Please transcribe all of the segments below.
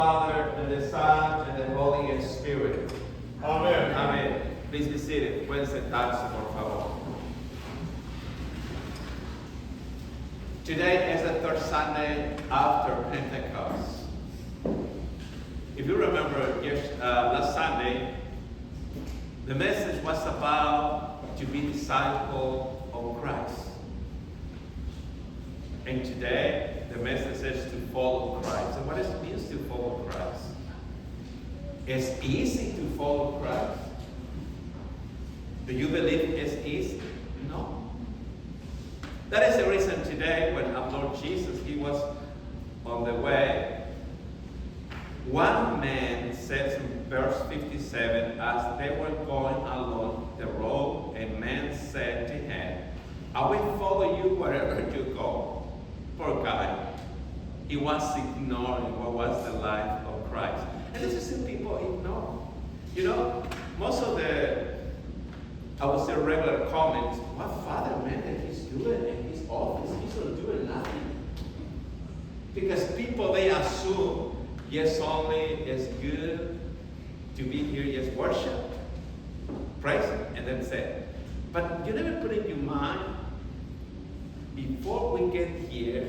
Father, and the Son, and the Holy Spirit. Amen. Amen. Please be seated. Pueden sentarse, por favor. Today is the third Sunday after Pentecost. If you remember, last Sunday, the message was about to be disciple of Christ. And today, the message is to follow Christ. And what it means to follow Christ? It's easy to follow Christ. Do you believe it's easy? No. That is the reason today when our Lord Jesus, he was on the way. One man says in verse 57, as they were going along the road, a man said to him, I will follow you wherever you go. Poor guy. He was ignoring what was the life of Christ. And this is what people ignore. You know, most of the, I would say, regular comments, what father man that he's doing in his office, he's not doing nothing. Because people, they assume, yes, only it's good to be here, yes, worship, praise, and then say. But you never put in your mind, before we get here,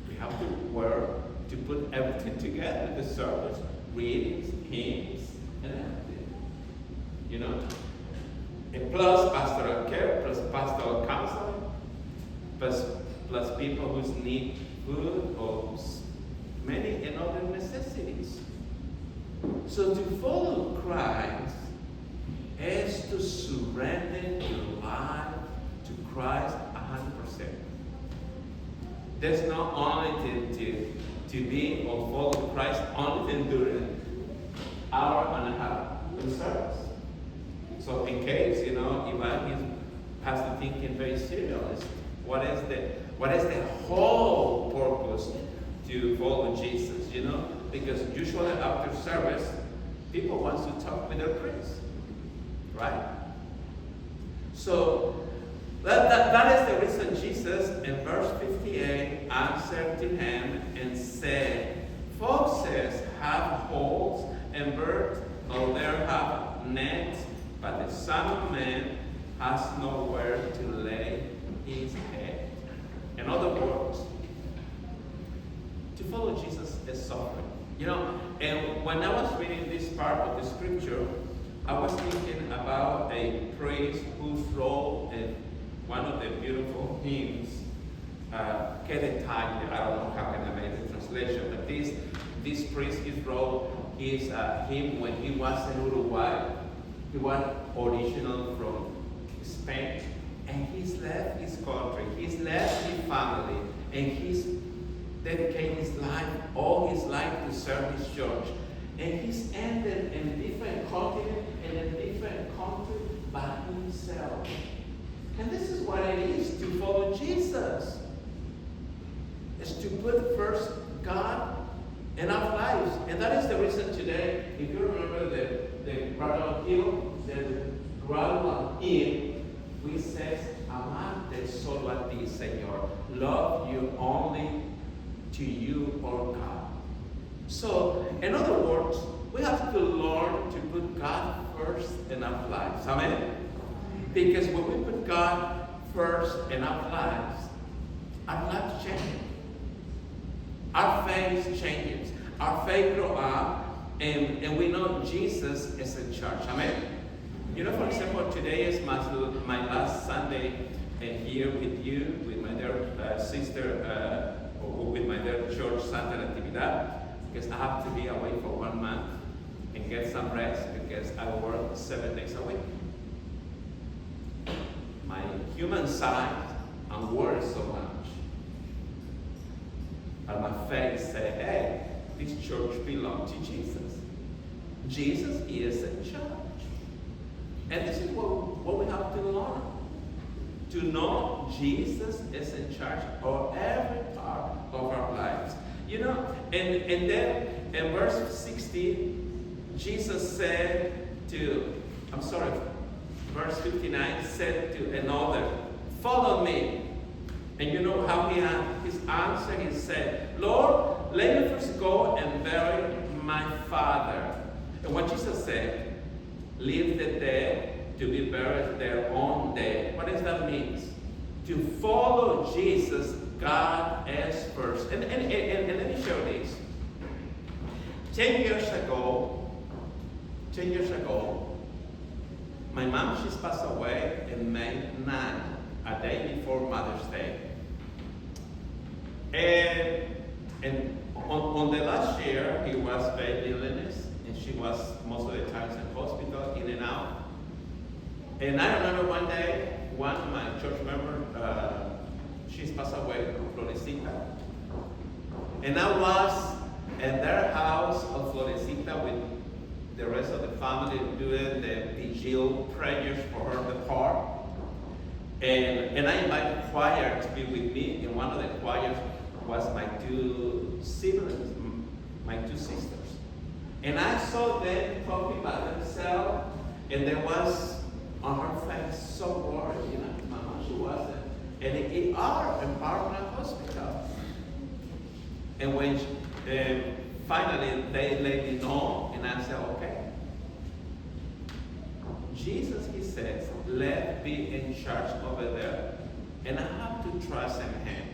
we have to work to put everything together, the service, readings, hymns, and everything. You know? And plus pastoral care, plus pastoral counseling, plus people who need food or many and other necessities. So to follow Christ is to surrender your life to Christ 100%. There's not only to be or follow Christ only during hour and a half in service. So in case, you know, Ivan has to thinking very serious, what is the whole purpose to follow Jesus, you know? Because usually after service, people want to talk with their priest, right? So that is the reason Jesus, in verse 58, answered to him and said, foxes have holes and birds of there have nets, but the Son of Man has nowhere to lay his head. In other words, to follow Jesus is suffering. You know, and when I was reading this part of the scripture, I was thinking about a priest whose role in one of the beautiful hymns, Que Detalle, I don't know how can I make the translation, but this priest, his role is him when he was in Uruguay. He was original from Spain, and he's left his country, he's left his family, and he's dedicated his life, all his life to serve his church. And he's ended in different continents and in different countries by himself. And this is what it is to follow Jesus. It's to put first God in our lives. And that is the reason today, if you remember the gradual hymn, the gradual hymn, we says, amarte solo a ti, Señor. Love you only to you, O God. So, in other words, we have to learn to put God first in our lives. Amen? Because when we put God first in our lives change. Our faith changes. Our faith grows up, and we know Jesus is in charge. Amen? You know, for example, today is my last Sunday here with you, with my dear sister, or with my dear church, Santa Natividad, because I have to be away for 1 month and get some rest because I work 7 days a week. My human side, I'm worried so much. But my faith said, hey, this church belongs to Jesus. Jesus is in charge. And this is what we have to learn. To know Jesus is in charge of every part of our lives. You know, and then in verse 16, Jesus said to, verse 59 said to another, follow me. And you know how he had his answer? He said, Lord, let me first go and bury my father. And what Jesus said, leave the dead to be buried their own dead. What does that mean? To follow Jesus, God as first. And let me show this. 10 years ago, my mom, she's passed away in May 9, a day before Mother's Day. And on the last year, he was very illness, and she was most of the times in hospital, in and out. And I remember one day, one of my church members, she's passed away, Florecita. And I was at their house of Florecita with the rest of the family doing the vigil prayers for her depart. And I invited the choir to be with me, and one of the choirs was my two siblings, my two sisters. And I saw them talking by themselves, and there was on her face so worried, you know, Mama, she wasn't. And in Parkland Hospital. And when finally they let me know, and I said, okay. Jesus, he says, let be in charge over there, and I have to trust in him.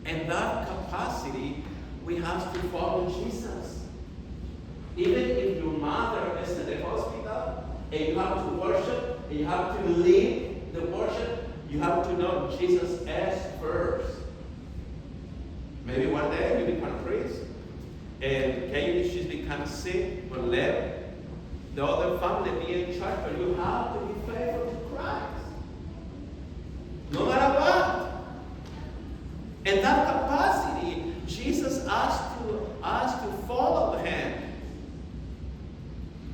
And that capacity, we have to follow Jesus. Even if your mother is in the hospital, and you have to worship, and you have to lead the worship, you have to know Jesus as first. Maybe one day you become a priest, and maybe she's become sick or let the other family be in charge, but you have to be faithful to Christ. No matter what. And that capacity, Jesus asked to follow him.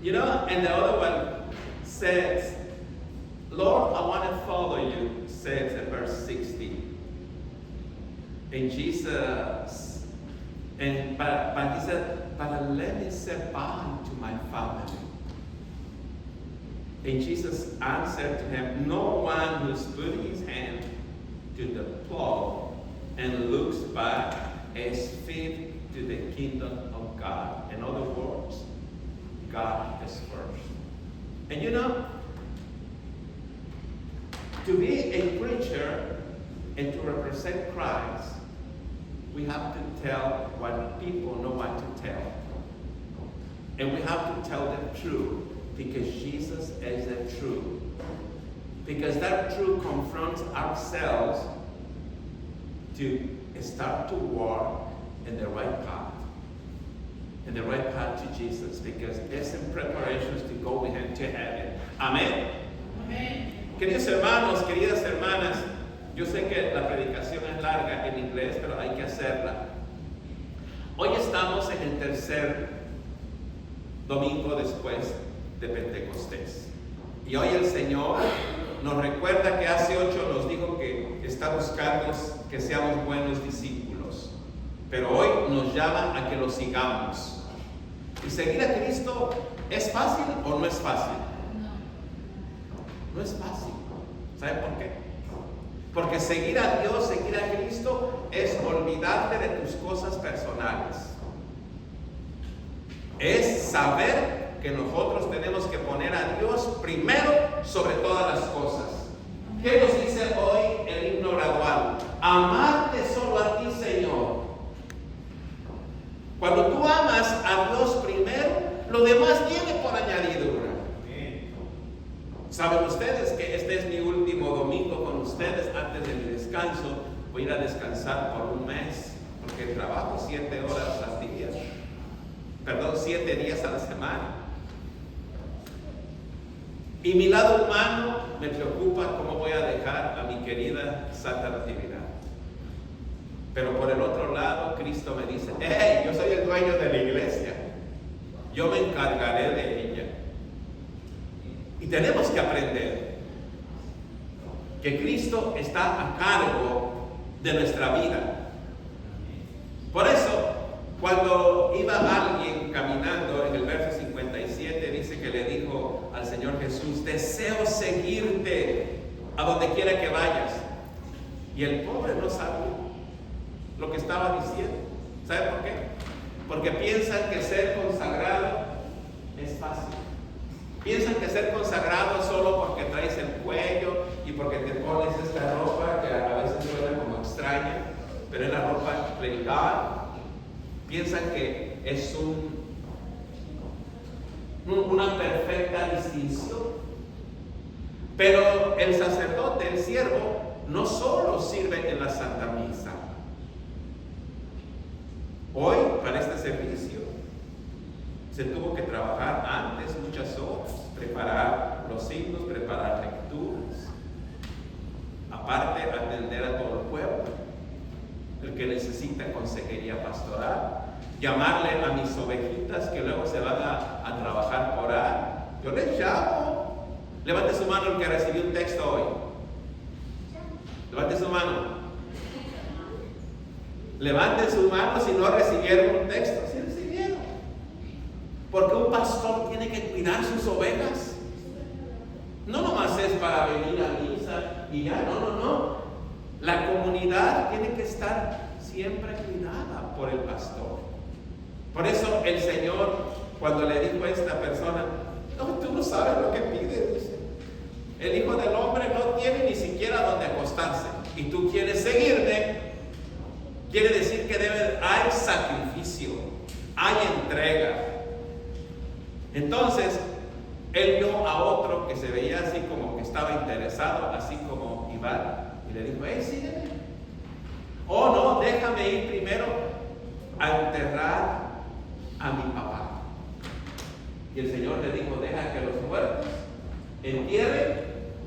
You know, and the other one says, Lord, I want to follow you, says in verse 60. And Jesus, but he said, but let me say bye to my family. And Jesus answered to him, no one who's putting his hand to the plow and looks back is fit to the kingdom of God. In other words, God is first. And you know, to be a preacher and to represent Christ, we have to tell what people know what to tell. And we have to tell the truth, because Jesus is the truth. Because that truth confronts ourselves to start to walk in the right path. In the right path to Jesus. Because it's in preparations to go with him to heaven. Amén. Amén. Queridos hermanos, queridas hermanas, yo sé que la predicación es larga en inglés, pero hay que hacerla. Hoy estamos en el tercer domingo después de Pentecostés. Y hoy el Señor nos recuerda que hace 8 nos dijo que está buscando que seamos buenos discípulos. Pero hoy nos llama a que lo sigamos. ¿Y seguir a Cristo es fácil o no es fácil? No es fácil. ¿Saben por qué? Porque seguir a Dios, seguir a Cristo, es olvidarte de tus cosas personales. Es saber que nosotros tenemos que poner a Dios primero sobre todas las cosas. ¿Qué nos dice hoy el himno gradual? Amarte solo a ti, Señor. Cuando tú amas a Dios primero, lo demás viene por añadidura. Saben ustedes que este es mi último domingo con ustedes antes de mi descanso. Voy a ir a descansar por un mes, porque trabajo 7 horas al día. 7 días a la semana. Y mi lado humano me preocupa cómo voy a dejar a mi querida Santa Natividad. Pero por el otro lado, Cristo me dice, hey, yo soy el dueño de la iglesia. Yo me encargaré de ella. Y tenemos que aprender que Cristo está a cargo de nuestra vida. Por eso, cuando iba alguien caminando, en el verso 57 dice que le dijo al Señor Jesús, deseo seguirte a donde quiera que vayas. Y el pobre no sabía lo que estaba diciendo. ¿Sabe por qué? Porque piensan que ser consagrado es fácil. Piensan que ser consagrado es solo porque traes el cuello y porque te pones esta ropa que a veces suena como extraña, pero es la ropa clerical. Piensan que es una perfecta distinción. Pero el sacerdote, el siervo, no solo sirve en la Santa Misa. Hoy, para este servicio, se tuvo que trabajar antes muchas horas, preparar los signos, preparar lecturas, aparte atender a todo el pueblo, el que necesita consejería pastoral, llamarle a mis ovejitas que luego se van a trabajar por ahí. Yo les llamo. Levante su mano el que recibió un texto hoy. Levante su mano. Levante su mano si no recibieron un texto. Sí recibieron. Porque un pastor tiene que cuidar sus ovejas. No nomás es para venir a misa y ya, no. La comunidad tiene que estar siempre cuidada por el pastor. Por eso el Señor, cuando le dijo a esta persona, no, tú no sabes lo que pides, dice. El Hijo del Hombre no tiene ni siquiera donde acostarse. Y tú quieres seguirme. Quiere decir que hay sacrificio, hay entrega. Entonces, él vio a otro que se veía así como que estaba interesado, así como Iván, y le dijo, hey, sígueme. Oh, no, déjame ir primero a enterrar a mi papá. Y el Señor le dijo, deja que los muertos entierren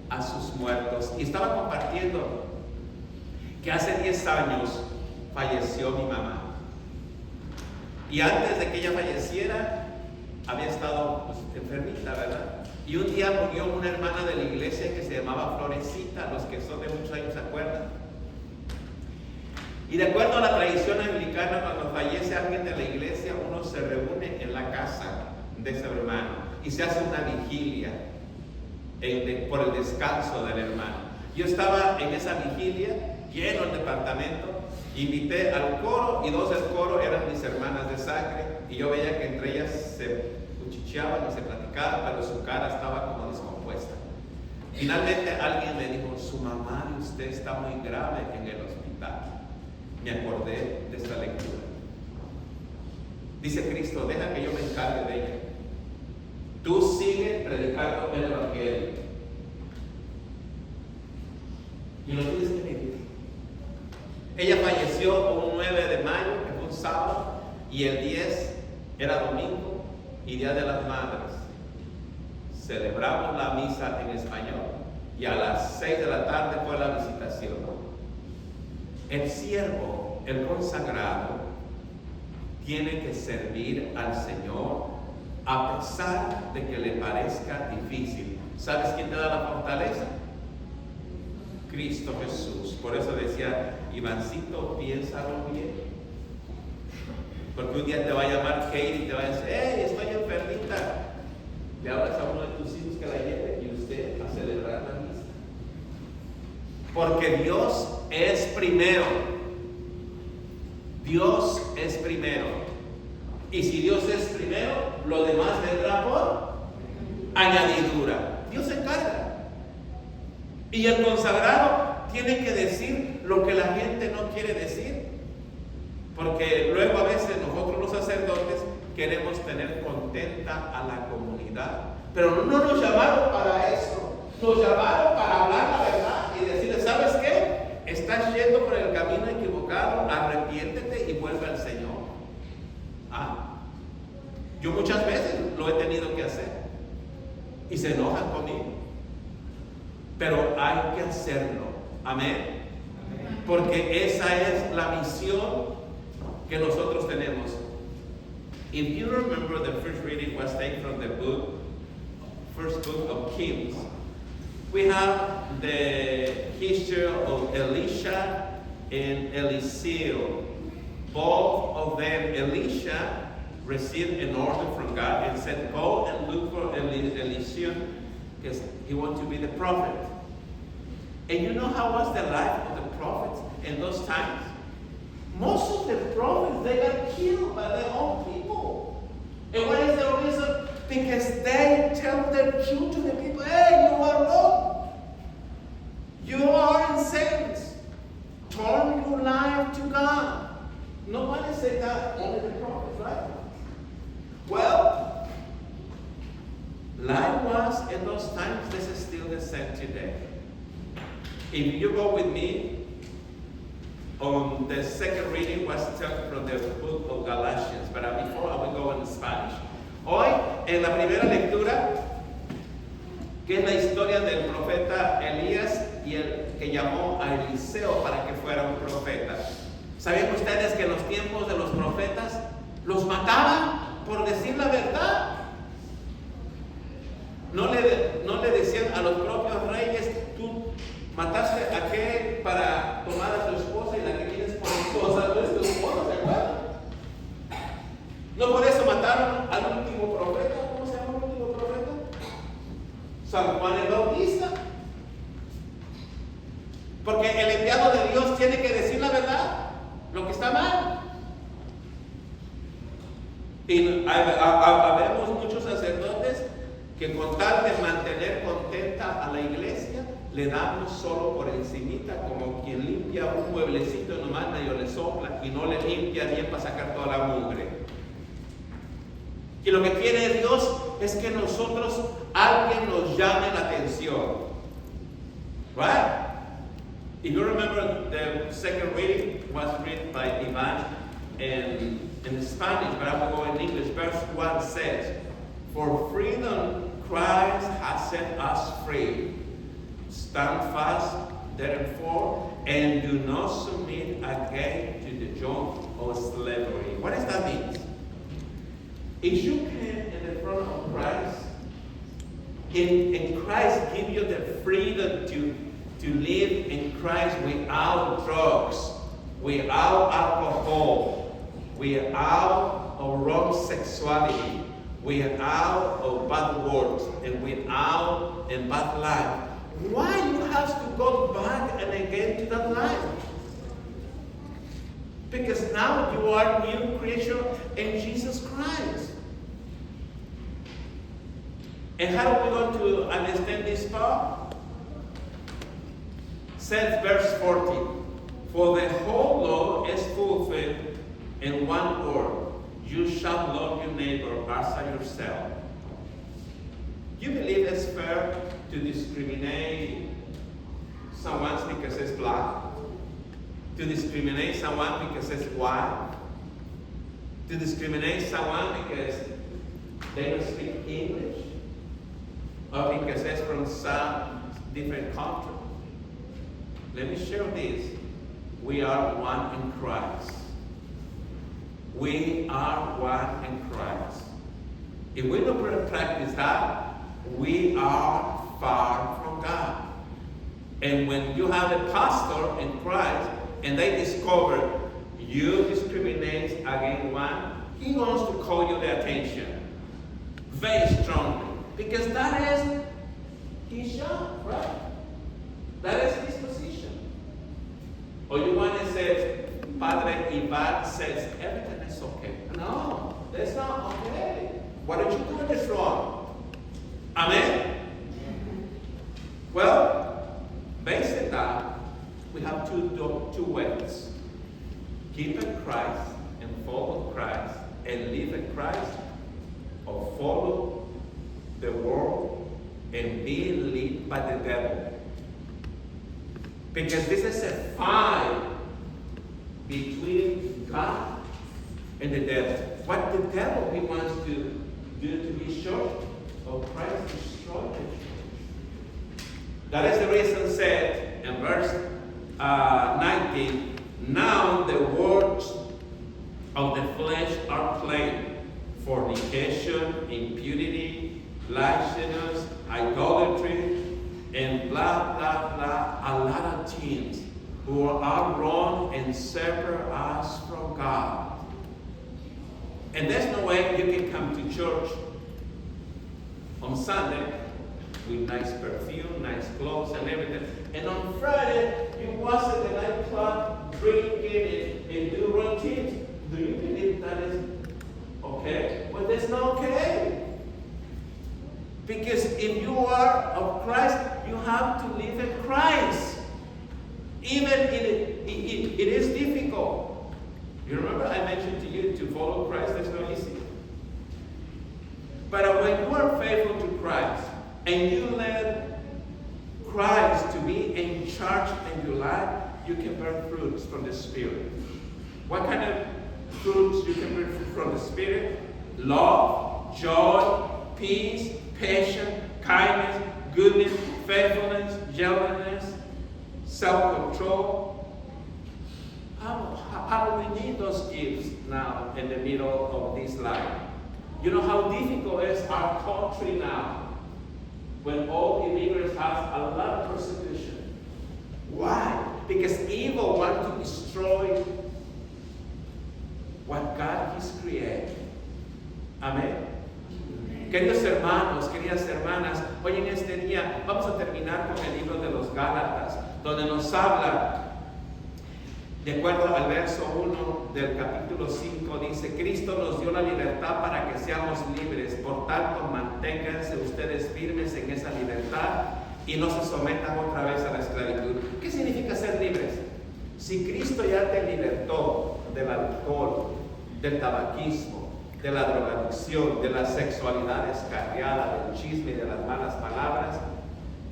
a sus muertos. Y estaba compartiendo que hace 10 años falleció mi mamá. Y antes de que ella falleciera, había estado enfermita, ¿verdad? Y un día murió una hermana de la iglesia que se llamaba Florecita. Los que son de muchos años se acuerdan. Y de acuerdo a la tradición anglicana, cuando fallece alguien de la iglesia, uno se reúne en la casa de ese hermano y se hace una vigilia por el descanso del hermano. Yo estaba en esa vigilia, lleno el departamento, invité al coro y dos del coro eran mis hermanas de sangre y yo veía que entre ellas se cuchicheaban y se platicaban, pero su cara estaba como descompuesta. Finalmente alguien me dijo, su mamá de usted está muy grave en el hospital. Me acordé de esta lectura. Dice Cristo, deja que yo me encargue de ella. Tú sigue predicando el Evangelio. Y lo tienes que vivir. Ella falleció un 9 de mayo, que fue un sábado, y el 10 era domingo y Día de las Madres. Celebramos la misa en español y a las 6 de la tarde fue la visitación. El siervo, el consagrado, tiene que servir al Señor a pesar de que le parezca difícil. ¿Sabes quién te da la fortaleza? Cristo Jesús. Por eso decía, Ivancito, piénsalo bien. Porque un día te va a llamar Kate y te va a decir, hey, estoy enfermita. Le hablas a uno de tus hijos que la lleve y usted a celebrar la misa. Porque Dios es primero. Dios es primero. Y si Dios es primero, lo demás vendrá por añadidura. Dios se encarga. Y el consagrado tiene que decir lo que la gente no quiere decir. Porque luego a veces nosotros los sacerdotes queremos tener contenta a la comunidad. Pero no nos llamaron para eso. Nos llamaron para hablar la verdad y decirles, ¿sabes qué? Estás yendo por el camino equivocado, arrepiéntete y vuelve al Señor. Yo muchas veces lo he tenido que hacer. Y se enojan conmigo. Pero hay que hacerlo. Amén. Porque esa es la misión que nosotros tenemos. If you remember, the first reading was taken from the first book of Kings. We have the history of Elisha and Eliseo. Both of them, Elisha received an order from God and said, go and look for Elisha because he wants to be the prophet. And you know how was the life of the prophets in those times? Most of the prophets, they got killed by their own people. And what is the reason? Because they tell the truth to the people. Hey, you are wrong. You are in sins. Turn your life to God. Nobody said that, only the prophets, right? Well, likewise, in those times, this is still the same today. If you go with me, on the second reading was taken from the book of Galatians, but before I will go in Spanish. Hoy, en la primera lectura, que es la historia del profeta Elías y el que llamó a Eliseo para que fuera un profeta. ¿Sabían ustedes que en los tiempos de los profetas los mataban por decir la verdad? No le decían a los propios reyes, tú mataste a aquel para tomar a tu esposa y la que tienes por esposa no es tu esposa, ¿se acuerdan? No por eso mataron al último profeta. ¿Cómo se llama el último profeta? San Juan el Bautista. Porque el enviado de Dios tiene que decir la verdad, lo que está mal. Y habemos muchos sacerdotes que con tal de mantener contenta a la iglesia, le damos solo por encimita, como quien limpia un mueblecito nomás medio le sopla y no le limpia bien para sacar toda la mugre. Y lo que quiere Dios es que nosotros, alguien nos llame la atención. Right? If you remember, the second reading was read by Ivan in Spanish, but I will go in English. Verse 1 says, "For freedom Christ has set us free. Stand fast, therefore, and do not submit again to the yoke of slavery." What does that mean? If you came in the front of Christ, and Christ give you the freedom to live in Christ without drugs, without alcohol, without wrong sexuality, without bad words, and without bad life. Why you have to go back and again to that life? Because now you are a new creature in Jesus Christ. And how are we going to understand this part? Says verse 40, "For the whole law is fulfilled in one word, you shall love your neighbor as yourself." You believe it's fair to discriminate someone because it's black? To discriminate someone because it's white? To discriminate someone because they don't speak English? Or because it's from some different country? Let me share this. We are one in Christ. We are one in Christ. If we don't practice that, we are far from God. And when you have a pastor in Christ and they discover you discriminate against one, he wants to call you the attention very strongly. Because that is his job, right? That is his position. Or you want to say, Padre Ivan says everything is okay. No, that's not okay. What are you doing is wrong. Amen? Well, based on that, we have two ways. Keep in Christ and follow Christ and live in Christ, or follow the world and be led by the devil. Because this is a fight between God and the devil. What the devil he wants to do to his church, or Christ destroy the church. That is the reason said in verse 19, "Now the works of the flesh are plain: fornication, impurity, lasciviousness, idolatry, and blah, blah, blah, a lot of things who are wrong and separate us from God." And there's no way you can come to church on Sunday with nice perfume, nice clothes, and everything. And on Friday, you was at the nightclub drinking do wrong things. Do you believe that is okay? Well, that's not okay. Because if you are of Christ, you have to live in Christ. Even it is difficult. You remember I mentioned to you to follow Christ, that's not easy. But when you are faithful to Christ and you let Christ to be in charge in your life, you can bear fruits from the Spirit. What kind of fruits you can bear from the Spirit? Love, joy, peace, patience, kindness, goodness, faithfulness, gentleness, self-control. How do we need those gifts now in the middle of this life? You know how difficult is our country now when all believers have a lot of persecution. Why? Because evil wants to destroy what God has created. Amén. Queridos hermanos, queridas hermanas, hoy en este día vamos a terminar con el libro de los Gálatas, donde nos habla, de acuerdo al verso 1 del capítulo 5, dice: Cristo nos dio la libertad para que seamos libres, por tanto manténganse ustedes firmes en esa libertad y no se sometan otra vez a la esclavitud. ¿Qué significa ser libres? Si Cristo ya te libertó del alcohol, del tabaquismo, de la drogadicción, de la sexualidad descarriada, del chisme y de las malas palabras,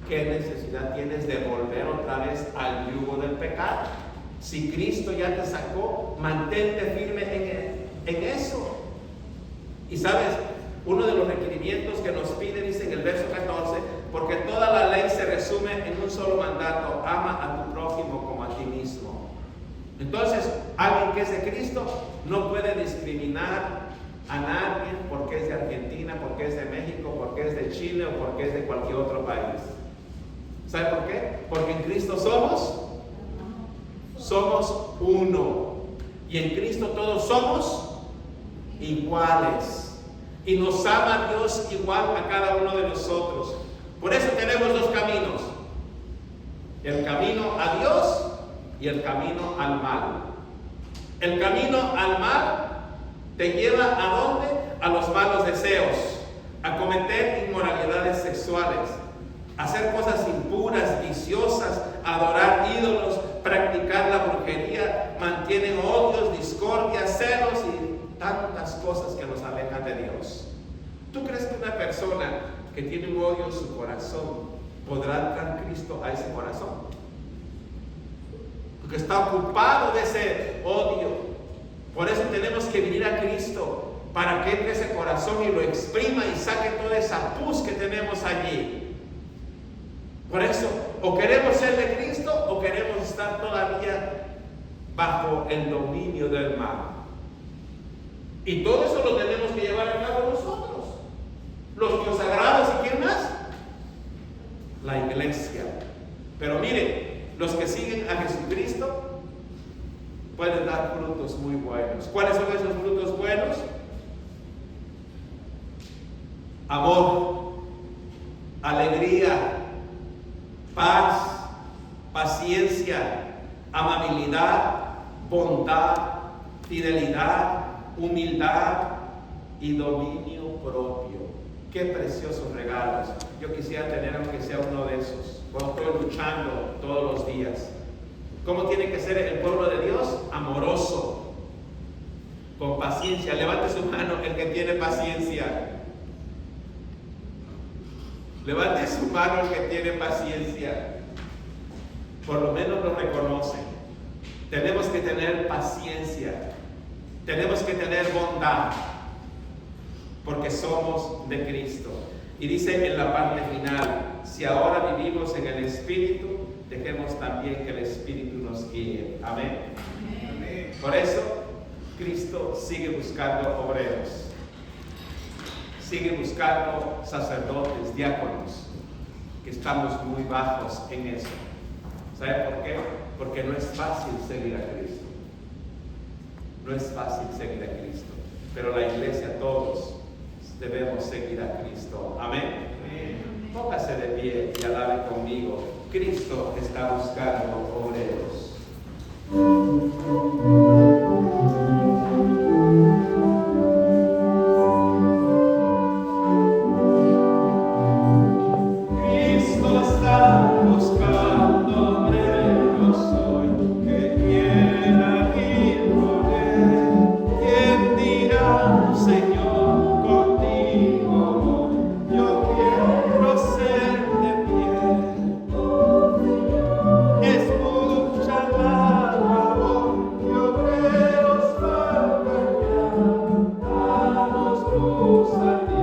¿qué necesidad tienes de volver otra vez al yugo del pecado? Si Cristo ya te sacó, mantente firme en eso. Y sabes, uno de los requerimientos que nos pide, dice en el verso 14, porque toda la ley se resume en un solo mandato: ama a tu prójimo como a ti mismo. Entonces, alguien que es de Cristo no puede discriminar a nadie porque es de Argentina, porque es de México, porque es de Chile o porque es de cualquier otro país. ¿Sabe por qué? Porque en Cristo somos uno. Y en Cristo todos somos iguales. Y nos ama Dios igual a cada uno de nosotros. Por eso tenemos dos caminos: el camino a Dios y el camino al mal. El camino al mal te lleva ¿a dónde? A los malos deseos, a cometer inmoralidades sexuales, a hacer cosas impuras, viciosas, adorar ídolos, practicar la brujería, mantienen odios, discordia, celos y tantas cosas que nos alejan de Dios. ¿Tú crees que una persona que tiene un odio en su corazón podrá entrar Cristo a ese corazón? Porque está ocupado de ese odio. Por eso tenemos que venir a Cristo, para que entre ese corazón y lo exprima y saque toda esa pus que tenemos allí. Por eso, o queremos ser de Cristo o queremos estar todavía bajo el dominio del mal. Y todo eso lo tenemos que llevar a cabo nosotros, los consagrados. ¿Y quién más? La iglesia. Pero miren, los que siguen a Jesucristo pueden dar frutos muy buenos. ¿Cuáles son esos frutos buenos? Amor, alegría, paz, paciencia, amabilidad, bondad, fidelidad, humildad y dominio propio. Qué preciosos regalos. Yo quisiera tener, aunque sea uno de esos, cuando estoy luchando todos los días. ¿Cómo tiene que ser el pueblo de Dios? Amoroso, con paciencia. Levante su mano el que tiene paciencia. Levante su mano el que tiene paciencia. Por lo menos lo reconoce. Tenemos que tener paciencia. Tenemos que tener bondad, porque somos de Cristo. Y dice en la parte final: si ahora vivimos en el Espíritu, dejemos también que el Espíritu nos guíe. Amén. Amén. Por eso, Cristo sigue buscando obreros. Sigue buscando sacerdotes, diáconos, que estamos muy bajos en eso. ¿Sabe por qué? Porque no es fácil seguir a Cristo. No es fácil seguir a Cristo. Pero la iglesia, todos debemos seguir a Cristo. Amén. Amén. Póngase de pie y alabe conmigo. Cristo está buscando obreros. cruz a ti.